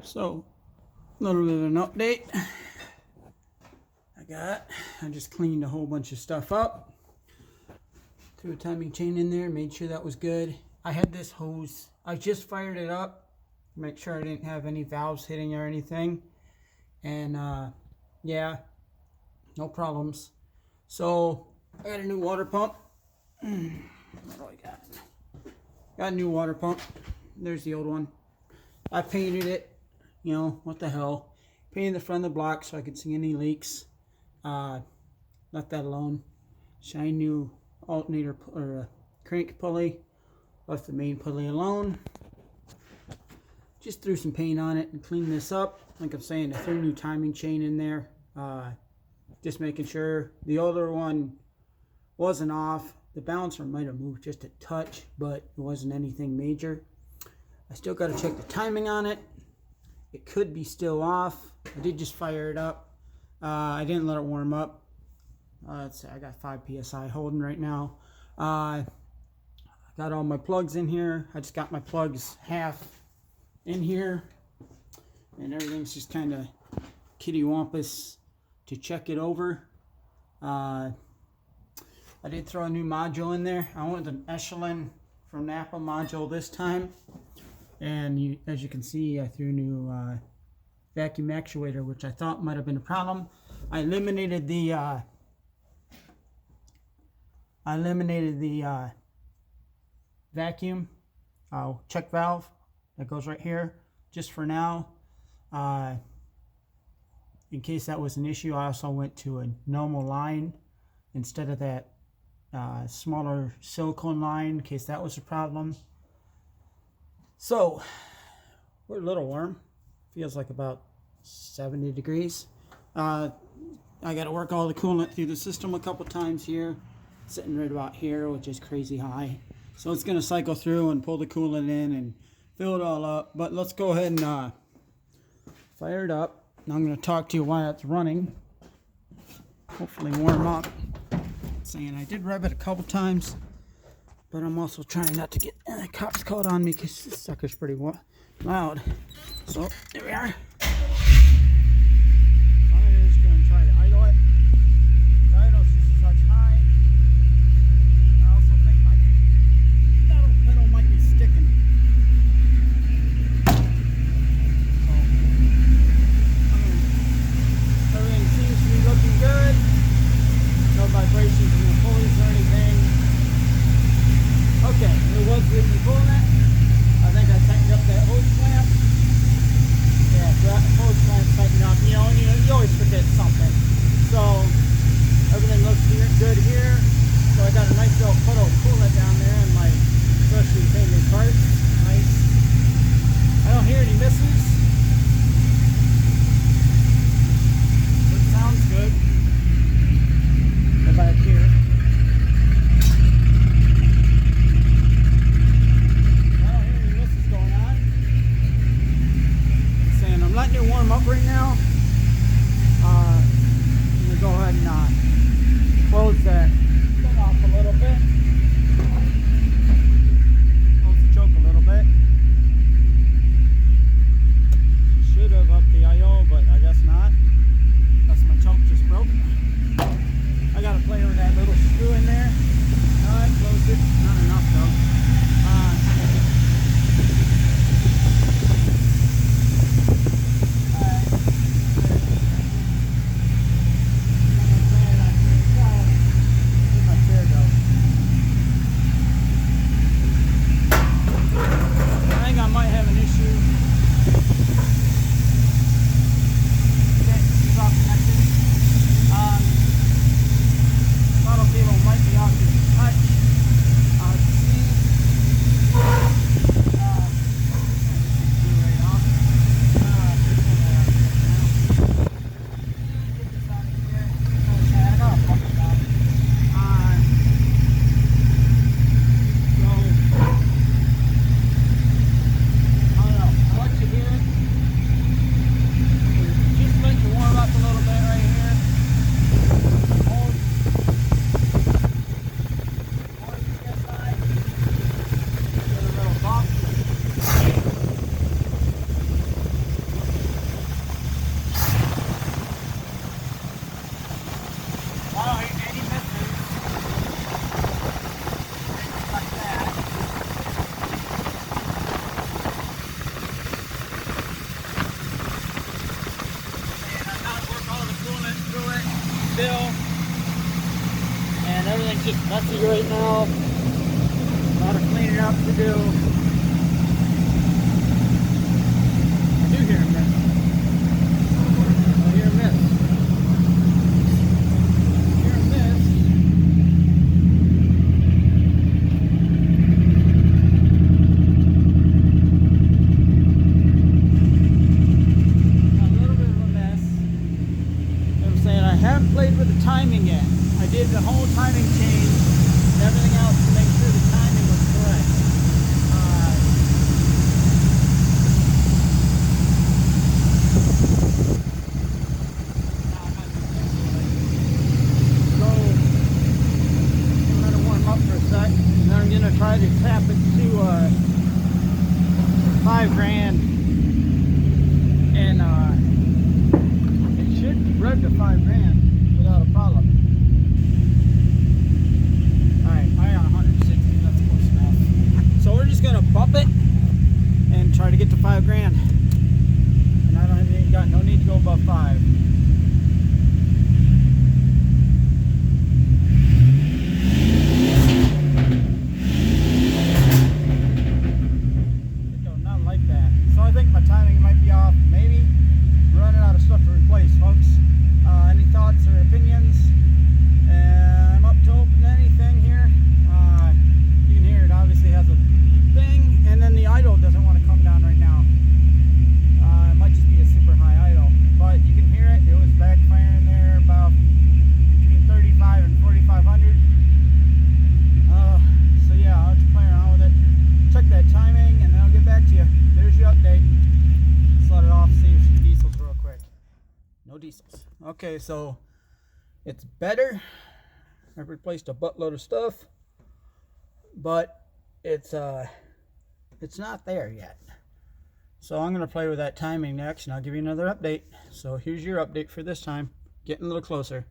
So, a little bit of an update. I just cleaned a whole bunch of stuff up. Threw a timing chain in there, made sure that was good. I had this hose, I just fired it up to make sure I didn't have any valves hitting or anything. And yeah, no problems. So, I got a new water pump. What do I got? Got a new water pump. There's the old one. I painted it. You know, what the hell. Painted the front of the block so I could see any leaks. Left that alone. Shiny new alternator or crank pulley. Left the main pulley alone. Just threw some paint on it and cleaned this up. Like I'm saying, I threw a new timing chain in there. Just making sure the older one wasn't off. The balancer might have moved just a touch, but it wasn't anything major. I still got to check the timing on it. It could be still off. I did just fire it up. I didn't let it warm up. Let's see, I got 5 psi holding right now. I got all my plugs in here. I just got my plugs half in here, and everything's just kind of kitty-wampus to check it over. I did throw a new module in there. I went with an Echelon from Napa module this time. And as you can see, I threw a new vacuum actuator, which I thought might have been a problem. I eliminated the vacuum check valve that goes right here, just for now. In case that was an issue, I also went to a normal line instead of that smaller silicone line, in case that was a problem. So, we're a little warm. Feels like about 70 degrees. I got to work all the coolant through the system a couple times here. Sitting right about here, which is crazy high. So it's going to cycle through and pull the coolant in and fill it all up. But let's go ahead and fire it up. Now I'm going to talk to you while it's running. Hopefully warm up. Saying I did rev it a couple times. But I'm also trying not to get cops called on me because this sucker's pretty loud. So, there we are. I'm just going to try to idle it. The idle's just a touch high. I also think my throttle pedal might be sticking. So, everything seems to be looking good. No vibrations in the pulleys or anything. Okay, it was with me pulling it. I think I tightened up that hose clamp. Yeah, that hose clamp tightened up. You know, you always forget something. So, everything looks good here. So I got a nice little puddle of coolant down there in my freshly painted parts. Nice. I don't hear any misses. It sounds good. Go back here. I'm letting it warm up right now. I'm going to go ahead and close that thing off a little bit. Close the choke a little bit. Should have upped the I/O, but I guess not. That's my choke just broke. I got to play with that little screw in there. Alright, closed it. Not enough though. It's just messy right now. A lot of cleaning up to do. I do hear a miss. I hear a miss. I hear a miss. A little bit of a mess. You know what I'm saying? I haven't played with the timing yet. I did the whole timing change and everything else to make sure the timing was correct. So I'm going to warm up for a sec, and then I'm going to try to tap it to 5 grand, and it should rev to 5 grand without a problem. Alright, probably on 160, that's close enough. So we're just going to bump it and try to get to 5 grand. And I don't got no need to go above 5. Not like that. So I think my timing might be off. Maybe we're running out of stuff to replace, folks. Any thoughts or opinions? I'm up to open anything here. You can hear it obviously has a thing, and then the idle doesn't want to come down right now. It might just be a super high idle, but you can hear it. It was backfiring there about between 35 and 4,500. So yeah, I'll have to play around with it. Check that timing, and then I'll get back to you. There's your update. Let's let it off, see if she diesels real quick. No diesels. Okay, so it's better. I've replaced a buttload of stuff, but it's not there yet. So I'm going to play with that timing next, and I'll give you another update. So here's your update for this time. Getting a little closer.